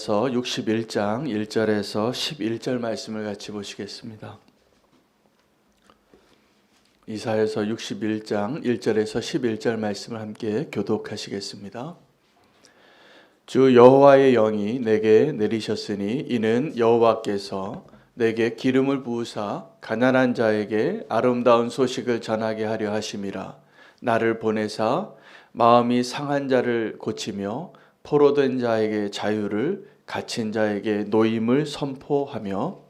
이사야서 61장 1절에서 11절 말씀을 같이 보시겠습니다. 이사야서 61장 1절에서 11절 말씀을 함께 교독하시겠습니다. 주 여호와의 영이 내게 내리셨으니 이는 여호와께서 내게 기름을 부으사 가난한 자에게 아름다운 소식을 전하게 하려 하심이라. 나를 보내사 마음이 상한 자를 고치며 포로된 자에게 자유를, 갇힌 자에게 노임을 선포하며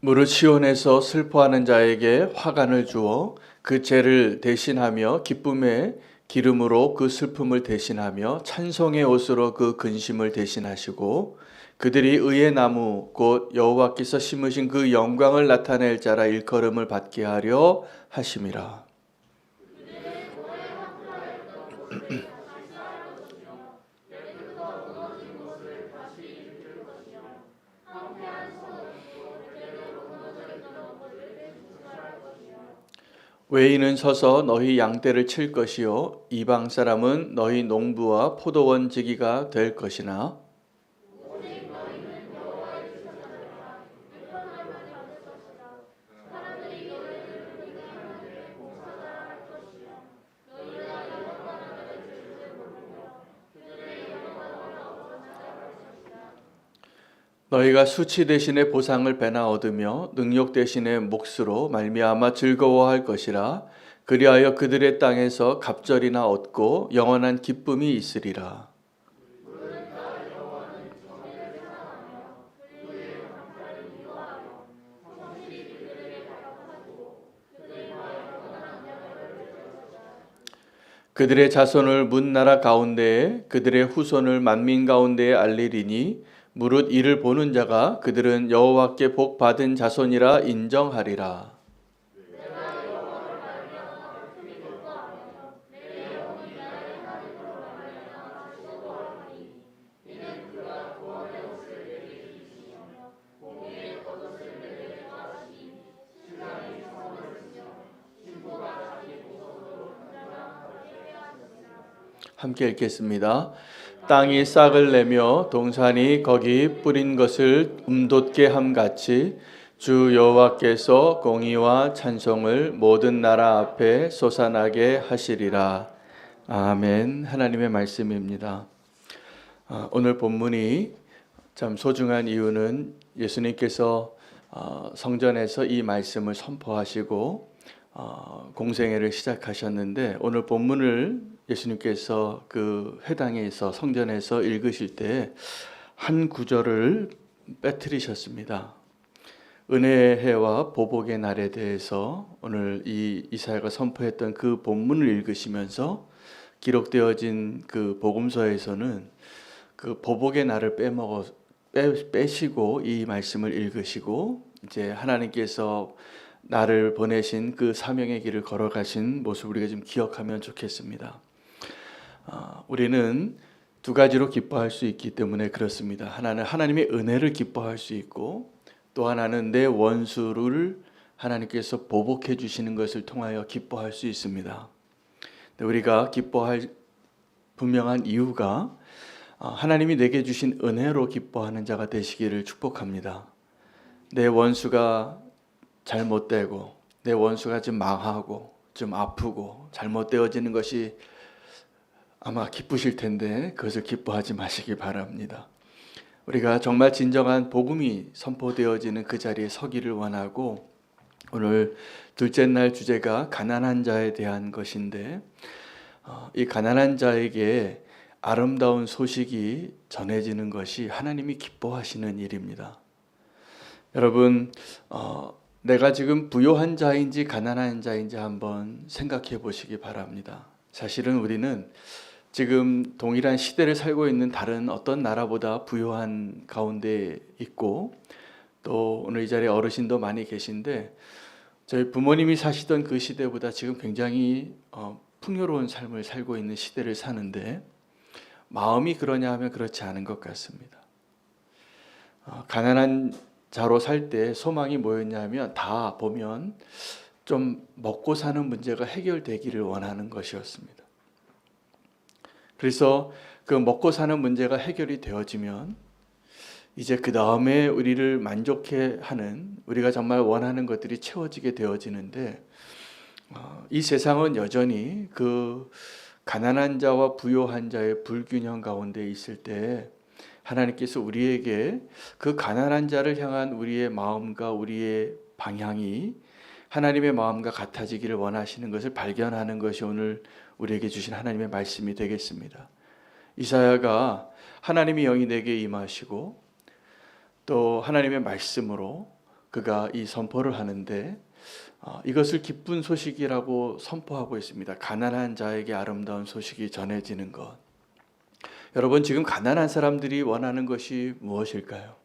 무릇 시온에서 슬퍼하는 자에게 화관을 주어 그 죄를 대신하며 기쁨의 기름으로 그 슬픔을 대신하며 찬송의 옷으로 그 근심을 대신하시고 그들이 의의 나무 곧 여호와께서 심으신 그 영광을 나타낼 자라 일컬음을 받게 하려 하심이라. 외인은 서서 너희 양떼를 칠 것이요 이방 사람은 너희 농부와 포도원 지기가 될 것이나 너희가 수치 대신에 보상을 배나 얻으며 능욕 대신에 몫으로 말미암아 즐거워할 것이라. 그리하여 그들의 땅에서 갑절이나 얻고 영원한 기쁨이 있으리라. 그들의 자손을 문나라 가운데에 그들의 후손을 만민 가운데에 알리리니 무릇 이를 보는 자가 그들은 여호와께 복 받은 자손이라 인정하리라. 함께 읽겠습니다. 땅이 싹을 내며 동산이 거기 뿌린 것을 돋게 함같이 주 여호와께서 공의와 찬송을 모든 나라 앞에 솟아나게 하시리라. 아멘. 하나님의 말씀입니다. 오늘 본문이 참 소중한 이유는 예수님께서 성전에서 이 말씀을 선포하시고 공생애를 시작하셨는데 오늘 본문을 예수님께서 그 회당에서 성전에서 읽으실 때 한 구절을 빼뜨리셨습니다. 은혜의 해와 보복의 날에 대해서 오늘 이 이사야가 선포했던 그 본문을 읽으시면서 기록되어진 그 복음서에서는 그 보복의 날을 빼시고 이 말씀을 읽으시고 이제 하나님께서 나를 보내신 그 사명의 길을 걸어가신 모습을 우리가 좀 기억하면 좋겠습니다. 우리는 두 가지로 기뻐할 수 있기 때문에 그렇습니다. 하나는 하나님의 은혜를 기뻐할 수 있고 또 하나는 내 원수를 하나님께서 보복해 주시는 것을 통하여 기뻐할 수 있습니다. 우리가 기뻐할 분명한 이유가 하나님이 내게 주신 은혜로 기뻐하는 자가 되시기를 축복합니다. 내 원수가 잘못되고 내 원수가 좀 망하고 좀 아프고 잘못되어지는 것이 아마 기쁘실 텐데 그것을 기뻐하지 마시기 바랍니다. 우리가 정말 진정한 복음이 선포되어지는 그 자리에 서기를 원하고 오늘 둘째 날 주제가 가난한 자에 대한 것인데 이 가난한 자에게 아름다운 소식이 전해지는 것이 하나님이 기뻐하시는 일입니다. 여러분 내가 지금 부요한 자인지 가난한 자인지 한번 생각해 보시기 바랍니다. 사실은 우리는 지금 동일한 시대를 살고 있는 다른 어떤 나라보다 부요한 가운데 있고 또 오늘 이 자리에 어르신도 많이 계신데 저희 부모님이 사시던 그 시대보다 지금 굉장히 풍요로운 삶을 살고 있는 시대를 사는데 마음이 그러냐 하면 그렇지 않은 것 같습니다. 가난한 자로 살 때 소망이 뭐였냐면 다 보면 좀 먹고 사는 문제가 해결되기를 원하는 것이었습니다. 그래서 그 먹고 사는 문제가 해결이 되어지면 이제 그 다음에 우리를 만족해 하는, 우리가 정말 원하는 것들이 채워지게 되어지는데, 이 세상은 여전히 그 가난한 자와 부요한 자의 불균형 가운데 있을 때 하나님께서 우리에게 그 가난한 자를 향한 우리의 마음과 우리의 방향이 하나님의 마음과 같아지기를 원하시는 것을 발견하는 것이 오늘 우리에게 주신 하나님의 말씀이 되겠습니다. 이사야가 하나님의 영이 내게 임하시고 또 하나님의 말씀으로 그가 이 선포를 하는데, 이것을 기쁜 소식이라고 선포하고 있습니다. 가난한 자에게 아름다운 소식이 전해지는 것. 여러분, 지금 가난한 사람들이 원하는 것이 무엇일까요?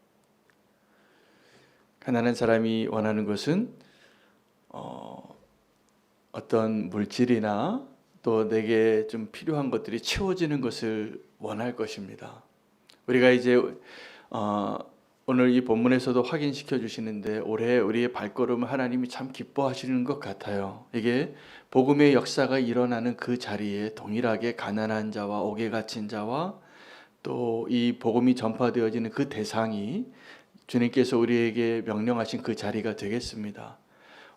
가난한 사람이 원하는 것은 어떤 물질이나 또 내게 좀 필요한 것들이 채워지는 것을 원할 것입니다. 우리가 이제 오늘 이 본문에서도 확인시켜 주시는데, 올해 우리의 발걸음을 하나님이 참 기뻐하시는 것 같아요. 이게 복음의 역사가 일어나는 그 자리에 동일하게 가난한 자와 옥에 갇힌 자와 또 이 복음이 전파되어지는 그 대상이 주님께서 우리에게 명령하신 그 자리가 되겠습니다.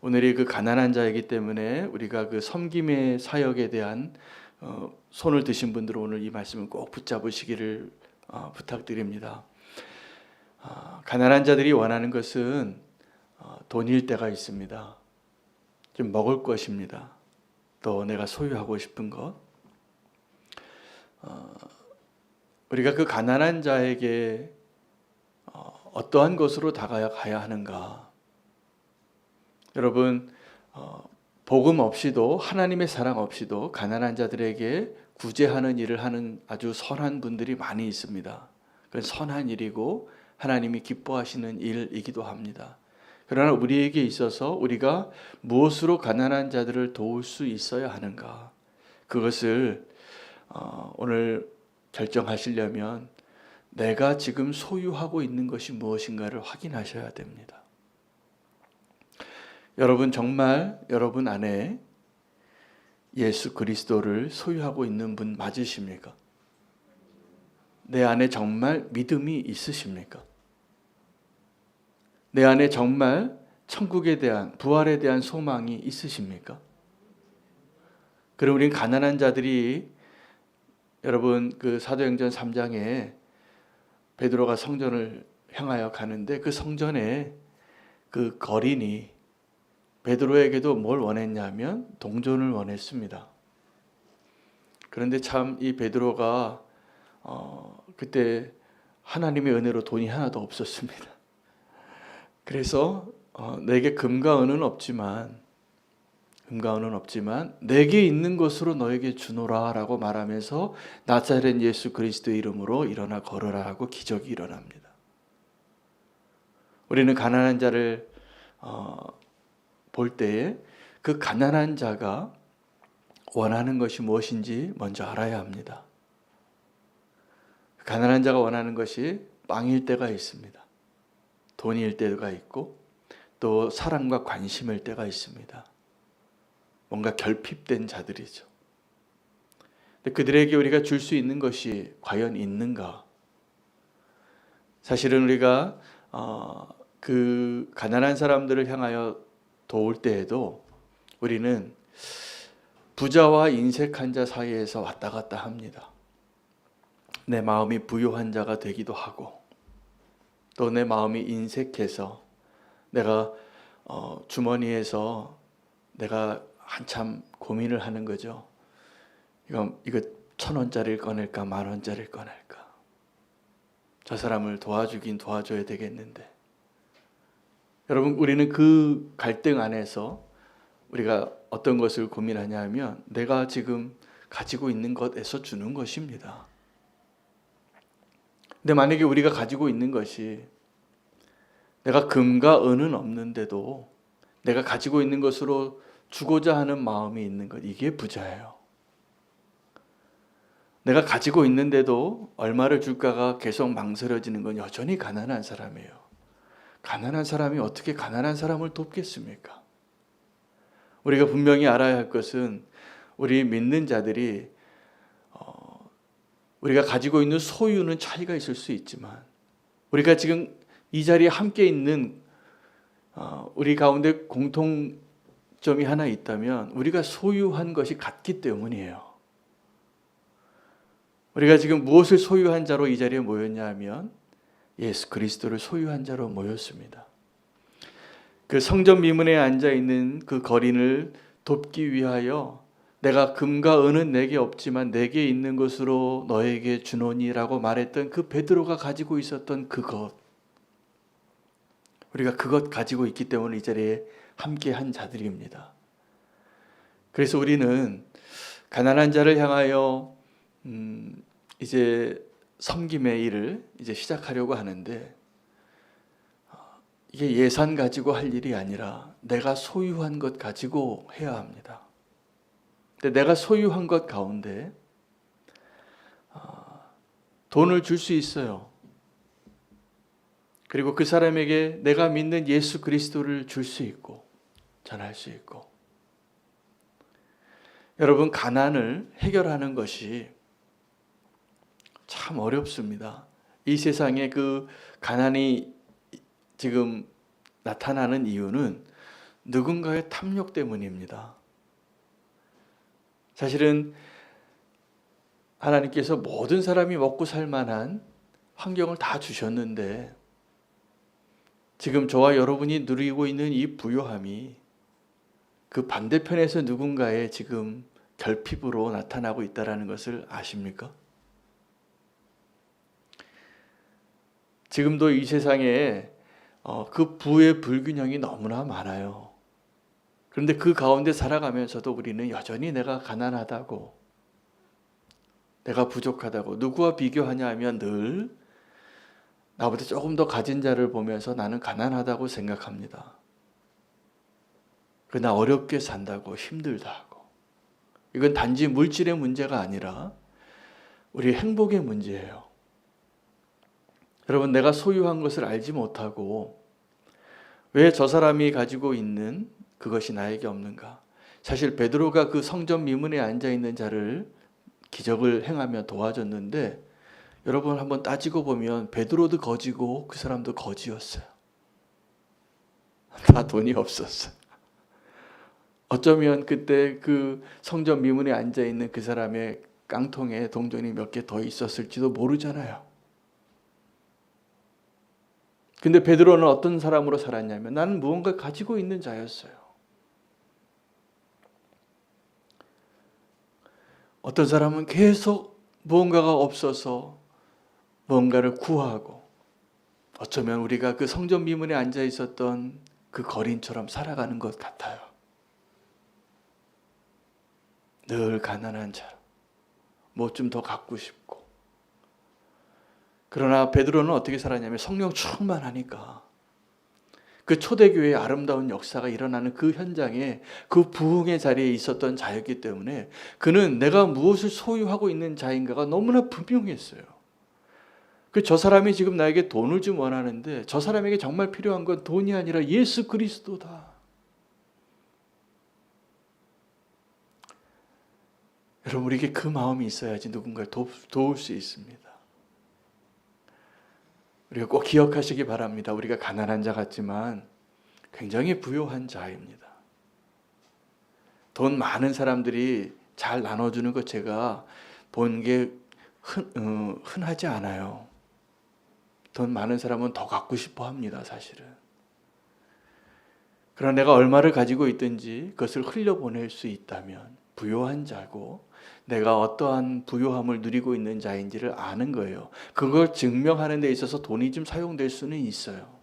오늘이 그 가난한 자이기 때문에 우리가 그 섬김의 사역에 대한 손을 드신 분들은 오늘 이 말씀을 꼭 붙잡으시기를 부탁드립니다. 가난한 자들이 원하는 것은 돈일 때가 있습니다. 좀 먹을 것입니다. 또 내가 소유하고 싶은 것. 우리가 그 가난한 자에게 어떠한 것으로 다가가야 하는가? 여러분, 복음 없이도, 하나님의 사랑 없이도 가난한 자들에게 구제하는 일을 하는 아주 선한 분들이 많이 있습니다. 그건 선한 일이고 하나님이 기뻐하시는 일이기도 합니다. 그러나 우리에게 있어서 우리가 무엇으로 가난한 자들을 도울 수 있어야 하는가? 그것을 오늘 결정하시려면 내가 지금 소유하고 있는 것이 무엇인가를 확인하셔야 됩니다. 여러분, 정말 여러분 안에 예수 그리스도를 소유하고 있는 분 맞으십니까? 내 안에 정말 믿음이 있으십니까? 내 안에 정말 천국에 대한, 부활에 대한 소망이 있으십니까? 그럼 우린 가난한 자들이, 여러분 그 사도행전 3장에 베드로가 성전을 향하여 가는데 그 성전에 그 거린이 베드로에게도 뭘 원했냐면 동전을 원했습니다. 그런데 참 이 베드로가 그때 하나님의 은혜로 돈이 하나도 없었습니다. 그래서 내게 금과 은은 없지만 내게 있는 것으로 너에게 주노라 라고 말하면서 나사렛 예수 그리스도 이름으로 일어나 걸으라 하고 기적이 일어납니다. 우리는 가난한 자를 볼 때에 그 가난한 자가 원하는 것이 무엇인지 먼저 알아야 합니다. 가난한 자가 원하는 것이 빵일 때가 있습니다. 돈일 때가 있고 또 사랑과 관심일 때가 있습니다. 뭔가 결핍된 자들이죠. 근데 그들에게 우리가 줄 수 있는 것이 과연 있는가? 사실은 우리가 그 가난한 사람들을 향하여 도울 때에도 우리는 부자와 인색한 자 사이에서 왔다 갔다 합니다. 내 마음이 부유한 자가 되기도 하고 또 내 마음이 인색해서 내가 주머니에서 내가 한참 고민을 하는 거죠. 이거 1,000원짜리를 꺼낼까 10,000원짜리를 꺼낼까. 저 사람을 도와주긴 도와줘야 되겠는데. 여러분, 우리는 그 갈등 안에서 우리가 어떤 것을 고민하냐 하면 내가 지금 가지고 있는 것에서 주는 것입니다. 근데 만약에 우리가 가지고 있는 것이 내가 금과 은은 없는데도 내가 가지고 있는 것으로 주고자 하는 마음이 있는 것, 이게 부자예요. 내가 가지고 있는데도 얼마를 줄까가 계속 망설여지는 건 여전히 가난한 사람이에요. 가난한 사람이 어떻게 가난한 사람을 돕겠습니까? 우리가 분명히 알아야 할 것은 우리 믿는 자들이 우리가 가지고 있는 소유는 차이가 있을 수 있지만 우리가 지금 이 자리에 함께 있는 우리 가운데 공통점이 하나 있다면 우리가 소유한 것이 같기 때문이에요. 우리가 지금 무엇을 소유한 자로 이 자리에 모였냐 하면 예수 그리스도를 소유한 자로 모였습니다. 그 성전 미문에 앉아 있는 그 거린을 돕기 위하여 내가 금과 은은 내게 없지만 내게 있는 것으로 너에게 주노니라고 말했던 그 베드로가 가지고 있었던 그것, 우리가 그것 가지고 있기 때문에 이 자리에 함께 한 자들입니다. 그래서 우리는 가난한 자를 향하여 이제 섬김의 일을 이제 시작하려고 하는데 이게 예산 가지고 할 일이 아니라 내가 소유한 것 가지고 해야 합니다. 근데 내가 소유한 것 가운데 돈을 줄 수 있어요. 그리고 그 사람에게 내가 믿는 예수 그리스도를 줄 수 있고 전할 수 있고. 여러분, 가난을 해결하는 것이 참 어렵습니다. 이 세상에 그 가난이 지금 나타나는 이유는 누군가의 탐욕 때문입니다. 사실은 하나님께서 모든 사람이 먹고 살 만한 환경을 다 주셨는데 지금 저와 여러분이 누리고 있는 이 부요함이 그 반대편에서 누군가의 지금 결핍으로 나타나고 있다는 것을 아십니까? 지금도 이 세상에 그 부의 불균형이 너무나 많아요. 그런데 그 가운데 살아가면서도 우리는 여전히 내가 가난하다고, 내가 부족하다고, 누구와 비교하냐 하면 늘 나보다 조금 더 가진 자를 보면서 나는 가난하다고 생각합니다. 나 어렵게 산다고, 힘들다고. 이건 단지 물질의 문제가 아니라 우리 행복의 문제예요. 여러분, 내가 소유한 것을 알지 못하고 왜 저 사람이 가지고 있는 그것이 나에게 없는가? 사실 베드로가 그 성전 미문에 앉아 있는 자를 기적을 행하며 도와줬는데 여러분 한번 따지고 보면 베드로도 거지고 그 사람도 거지였어요. 다 돈이 없었어요. 어쩌면 그때 그 성전 미문에 앉아 있는 그 사람의 깡통에 동전이 몇 개 더 있었을지도 모르잖아요. 근데 베드로는 어떤 사람으로 살았냐면 나는 무언가 가지고 있는 자였어요. 어떤 사람은 계속 무언가가 없어서 무언가를 구하고 어쩌면 우리가 그 성전 미문에 앉아 있었던 그 거린처럼 살아가는 것 같아요. 늘 가난한 자, 뭐 좀 더 갖고 싶고. 그러나 베드로는 어떻게 살았냐면 성령 충만하니까 그 초대교회의 아름다운 역사가 일어나는 그 현장에 그 부흥의 자리에 있었던 자였기 때문에 그는 내가 무엇을 소유하고 있는 자인가가 너무나 분명했어요. 저 사람이 지금 나에게 돈을 좀 원하는데 저 사람에게 정말 필요한 건 돈이 아니라 예수 그리스도다. 여러분, 우리에게 그 마음이 있어야지 누군가를 도울 수 있습니다. 우리가 꼭 기억하시기 바랍니다. 우리가 가난한 자 같지만 굉장히 부유한 자입니다. 돈 많은 사람들이 잘 나눠주는 것 제가 본 게 흔하지 않아요. 돈 많은 사람은 더 갖고 싶어 합니다, 사실은. 그러나 내가 얼마를 가지고 있든지 그것을 흘려보낼 수 있다면 부유한 자고 내가 어떠한 부유함을 누리고 있는 자인지를 아는 거예요. 그걸 증명하는 데 있어서 돈이 좀 사용될 수는 있어요.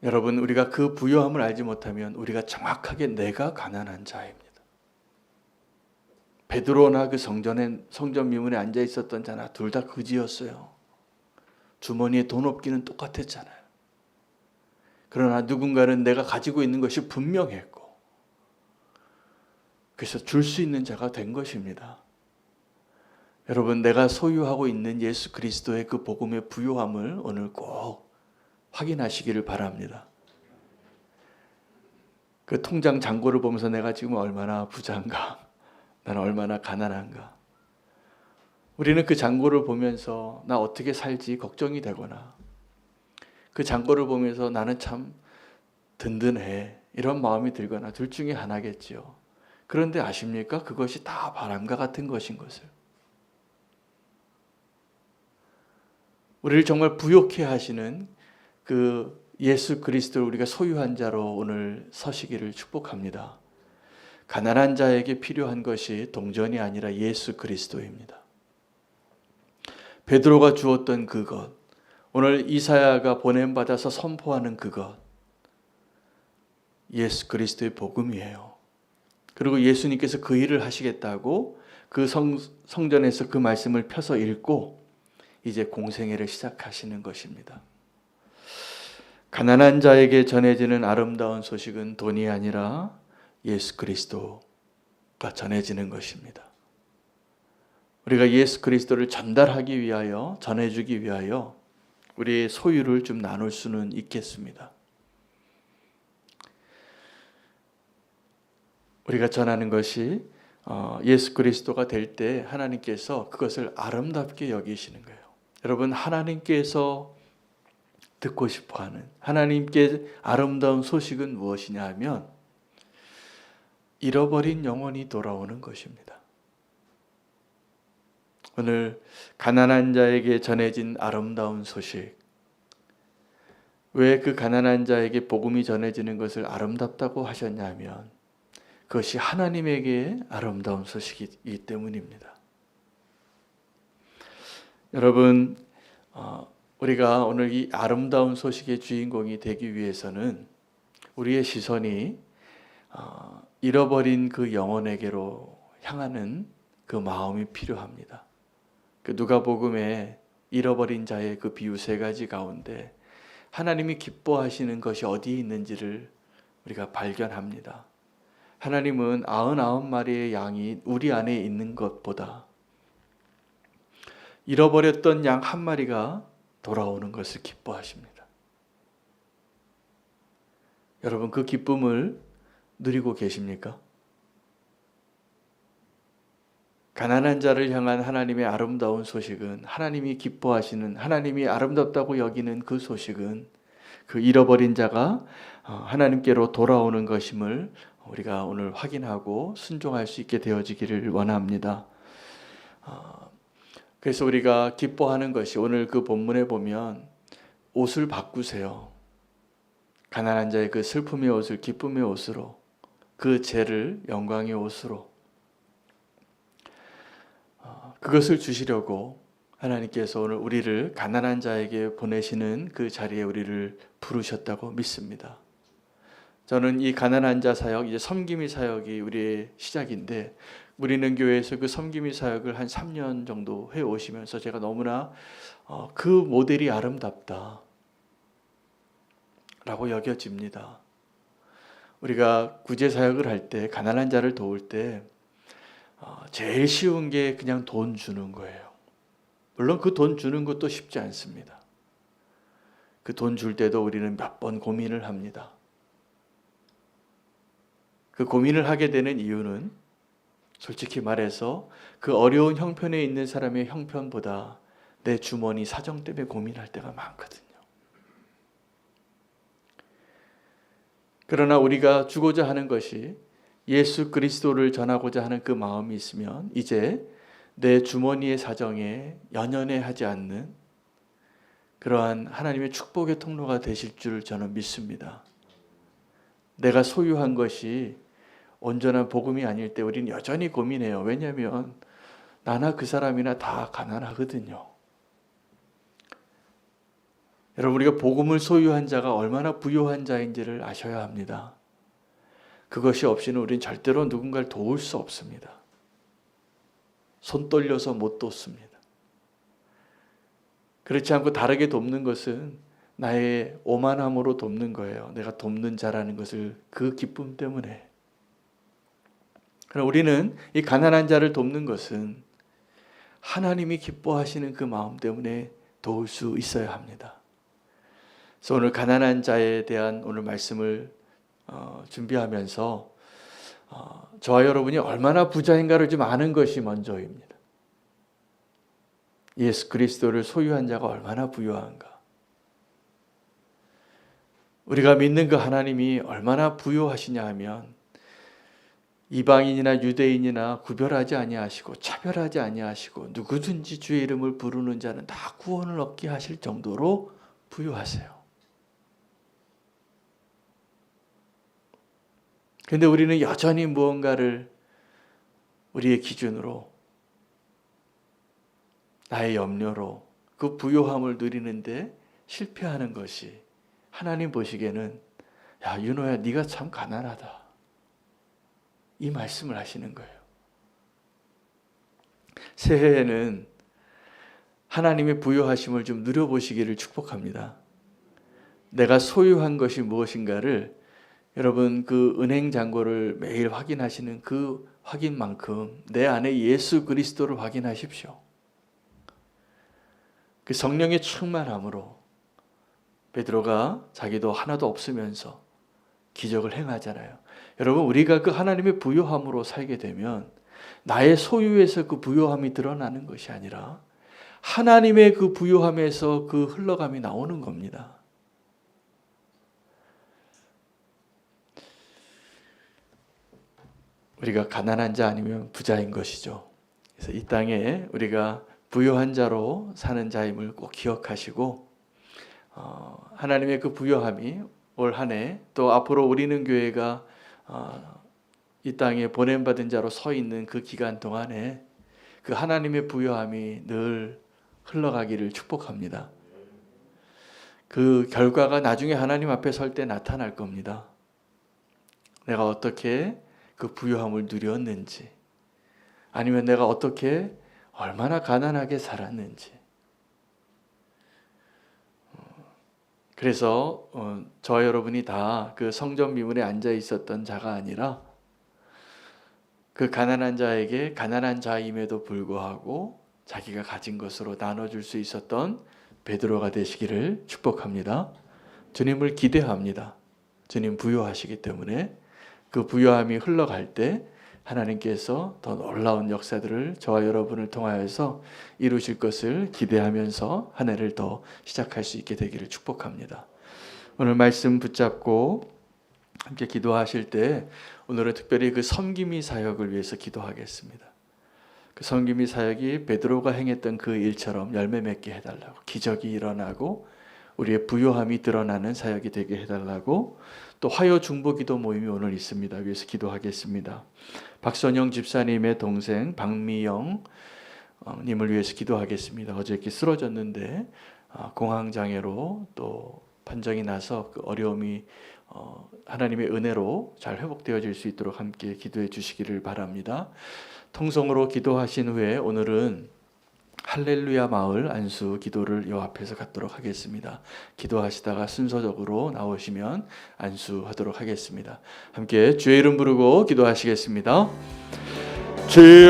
여러분, 우리가 그 부유함을 알지 못하면 우리가 정확하게 내가 가난한 자입니다. 베드로나 그 성전 미문에 앉아 있었던 자나 둘 다 거지였어요. 주머니에 돈 없기는 똑같았잖아요. 그러나 누군가는 내가 가지고 있는 것이 분명했고 그래서 줄 수 있는 자가 된 것입니다. 여러분, 내가 소유하고 있는 예수 그리스도의 그 복음의 부요함을 오늘 꼭 확인하시기를 바랍니다. 그 통장 잔고를 보면서 내가 지금 얼마나 부자인가, 나는 얼마나 가난한가. 우리는 그 잔고를 보면서 나 어떻게 살지 걱정이 되거나, 그 잔고를 보면서 나는 참 든든해 이런 마음이 들거나, 둘 중에 하나겠지요. 그런데 아십니까? 그것이 다 바람과 같은 것인 것을. 우리를 정말 부욕해 하시는 그 예수 그리스도를 우리가 소유한 자로 오늘 서시기를 축복합니다. 가난한 자에게 필요한 것이 동전이 아니라 예수 그리스도입니다. 베드로가 주었던 그것, 오늘 이사야가 보냄받아서 선포하는 그것, 예수 그리스도의 복음이에요. 그리고 예수님께서 그 일을 하시겠다고 그 성전에서 그 말씀을 펴서 읽고 이제 공생애를 시작하시는 것입니다. 가난한 자에게 전해지는 아름다운 소식은 돈이 아니라 예수 그리스도가 전해지는 것입니다. 우리가 예수 그리스도를 전달하기 위하여, 전해주기 위하여 우리의 소유를 좀 나눌 수는 있겠습니다. 우리가 전하는 것이 예수 그리스도가 될 때 하나님께서 그것을 아름답게 여기시는 거예요. 여러분, 하나님께서 듣고 싶어하는 하나님께 아름다운 소식은 무엇이냐 하면 잃어버린 영혼이 돌아오는 것입니다. 오늘 가난한 자에게 전해진 아름다운 소식, 왜 그 가난한 자에게 복음이 전해지는 것을 아름답다고 하셨냐면 그것이 하나님에게 아름다운 소식이기 때문입니다. 여러분, 우리가 오늘 이 아름다운 소식의 주인공이 되기 위해서는 우리의 시선이 잃어버린 그 영혼에게로 향하는 그 마음이 필요합니다. 그 누가복음에 잃어버린 자의 그 비유 세 가지 가운데 하나님이 기뻐하시는 것이 어디에 있는지를 우리가 발견합니다. 하나님은 99마리의 양이 우리 안에 있는 것보다 잃어버렸던 양 한 마리가 돌아오는 것을 기뻐하십니다. 여러분, 그 기쁨을 누리고 계십니까? 가난한 자를 향한 하나님의 아름다운 소식은, 하나님이 기뻐하시는, 하나님이 아름답다고 여기는 그 소식은 그 잃어버린 자가 하나님께로 돌아오는 것임을 우리가 오늘 확인하고 순종할 수 있게 되어지기를 원합니다. 그래서 우리가 기뻐하는 것이, 오늘 그 본문에 보면 옷을 바꾸세요. 가난한 자의 그 슬픔의 옷을 기쁨의 옷으로, 그 죄를 영광의 옷으로, 그것을 주시려고 하나님께서 오늘 우리를 가난한 자에게 보내시는 그 자리에 우리를 부르셨다고 믿습니다. 저는 이 가난한 자 사역, 이제 섬김이 사역이 우리의 시작인데, 우리는 교회에서 그 섬김이 사역을 한 3년 정도 해 오시면서 제가 너무나 그 모델이 아름답다 라고 여겨집니다. 우리가 구제 사역을 할 때, 가난한 자를 도울 때 제일 쉬운 게 그냥 돈 주는 거예요. 물론 그 돈 주는 것도 쉽지 않습니다. 그 돈 줄 때도 우리는 몇 번 고민을 합니다. 그 고민을 하게 되는 이유는 솔직히 말해서 그 어려운 형편에 있는 사람의 형편보다 내 주머니 사정 때문에 고민할 때가 많거든요. 그러나 우리가 주고자 하는 것이 예수 그리스도를 전하고자 하는 그 마음이 있으면 이제 내 주머니의 사정에 연연해하지 않는 그러한 하나님의 축복의 통로가 되실 줄 저는 믿습니다. 내가 소유한 것이 온전한 복음이 아닐 때 우리는 여전히 고민해요. 왜냐하면 나나 그 사람이나 다 가난하거든요. 여러분, 우리가 복음을 소유한 자가 얼마나 부유한 자인지를 아셔야 합니다. 그것이 없이는 우리는 절대로 누군가를 도울 수 없습니다. 손 떨려서 못 돕습니다. 그렇지 않고 다르게 돕는 것은 나의 오만함으로 돕는 거예요. 내가 돕는 자라는 것을, 그 기쁨 때문에. 그럼 우리는 이 가난한 자를 돕는 것은 하나님이 기뻐하시는 그 마음 때문에 도울 수 있어야 합니다. 그래서 오늘 가난한 자에 대한 오늘 말씀을 준비하면서 저와 여러분이 얼마나 부자인가를 좀 아는 것이 먼저입니다. 예수 그리스도를 소유한 자가 얼마나 부유한가. 우리가 믿는 그 하나님이 얼마나 부유하시냐 하면 이방인이나 유대인이나 구별하지 아니하시고 차별하지 아니하시고 누구든지 주의 이름을 부르는 자는 다 구원을 얻게 하실 정도로 부유하세요. 그런데 우리는 여전히 무언가를 우리의 기준으로 나의 염려로 그 부유함을 누리는데 실패하는 것이 하나님 보시기에는 야 윤호야 네가 참 가난하다. 이 말씀을 하시는 거예요. 새해에는 하나님의 부유하심을 좀 누려보시기를 축복합니다. 내가 소유한 것이 무엇인가를 여러분 그 은행 잔고를 매일 확인하시는 그 확인만큼 내 안에 예수 그리스도를 확인하십시오. 그 성령의 충만함으로 베드로가 자기도 하나도 없으면서 기적을 행하잖아요. 여러분 우리가 그 하나님의 부요함으로 살게 되면 나의 소유에서 그 부요함이 드러나는 것이 아니라 하나님의 그 부요함에서 그 흘러감이 나오는 겁니다. 우리가 가난한 자 아니면 부자인 것이죠. 그래서 이 땅에 우리가 부요한 자로 사는 자임을 꼭 기억하시고 하나님의 그 부요함이 올 한 해 또 앞으로 우리는 교회가 이 땅에 보냄받은 자로 서 있는 그 기간 동안에 그 하나님의 부요함이 늘 흘러가기를 축복합니다. 그 결과가 나중에 하나님 앞에 설 때 나타날 겁니다. 내가 어떻게 그 부요함을 누렸는지 아니면 내가 어떻게 얼마나 가난하게 살았는지. 그래서 저와 여러분이 다 그 성전 미문에 앉아 있었던 자가 아니라 그 가난한 자에게 가난한 자임에도 불구하고 자기가 가진 것으로 나눠줄 수 있었던 베드로가 되시기를 축복합니다. 주님을 기대합니다. 주님 부요하시기 때문에 그 부요함이 흘러갈 때 하나님께서 더 놀라운 역사들을 저와 여러분을 통하여서 이루실 것을 기대하면서 한 해를 더 시작할 수 있게 되기를 축복합니다. 오늘 말씀 붙잡고 함께 기도하실 때 오늘은 특별히 그 섬김이 사역을 위해서 기도하겠습니다. 그 섬김이 사역이 베드로가 행했던 그 일처럼 열매 맺게 해달라고, 기적이 일어나고 우리의 부요함이 드러나는 사역이 되게 해달라고, 또 화요 중보기도 모임이 오늘 있습니다. 위해서 기도하겠습니다. 박선영 집사님의 동생 박미영 님을 위해서 기도하겠습니다. 어저께 쓰러졌는데 공황장애로 또 판정이 나서 그 어려움이 하나님의 은혜로 잘 회복되어질 수 있도록 함께 기도해 주시기를 바랍니다. 통성으로 기도하신 후에 오늘은 할렐루야 마을 안수 기도를 요 앞에서 갖도록 하겠습니다. 기도하시다가 순서적으로 나오시면 안수하도록 하겠습니다. 함께 주의 이름 부르고 기도하시겠습니다. 주여